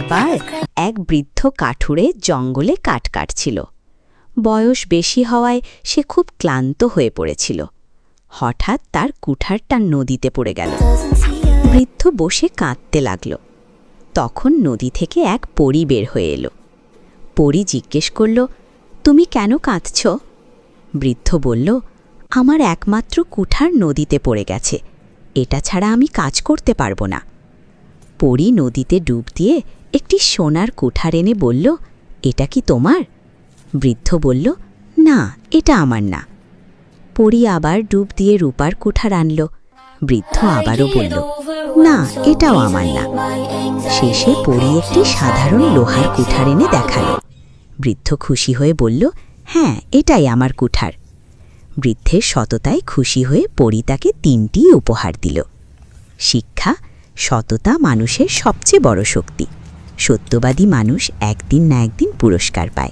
একবার এক বৃদ্ধ কাঠুরে জঙ্গলে কাঠ কাটছিল। বয়স বেশি হওয়ায় সে খুব ক্লান্ত হয়ে পড়েছিল। হঠাৎ তার কুঠারটা নদীতে পড়ে গেল। বৃদ্ধ বসে কাঁদতে লাগল। তখন নদী থেকে এক পরী বের হয়ে এলো। পরী জিজ্ঞেস করল, তুমি কেন কাঁদছ? বৃদ্ধ বলল, আমার একমাত্র কুঠার নদীতে পড়ে গেছে, এটা ছাড়া আমি কাজ করতে পারবো না। পরী নদীতে ডুব দিয়ে একটি সোনার কুঠার এনে বলল, এটা কি তোমার? বৃদ্ধ বলল, না, এটা আমার না। পরী আবার ডুব দিয়ে রূপার কুঠার আনল। বৃদ্ধ আবারও বলল, না, এটাও আমার না। শেষে পরী একটি সাধারণ লোহার কুঠার এনে দেখালো। বৃদ্ধ খুশি হয়ে বলল, হ্যাঁ, এটাই আমার কুঠার। বৃদ্ধের সততায় খুশি হয়ে পরী তাকে 3টি উপহার দিল। শিক্ষা: সততা মানুষের সবচেয়ে বড় শক্তি। সত্যবাদী মানুষ একদিন না একদিন পুরস্কার পায়।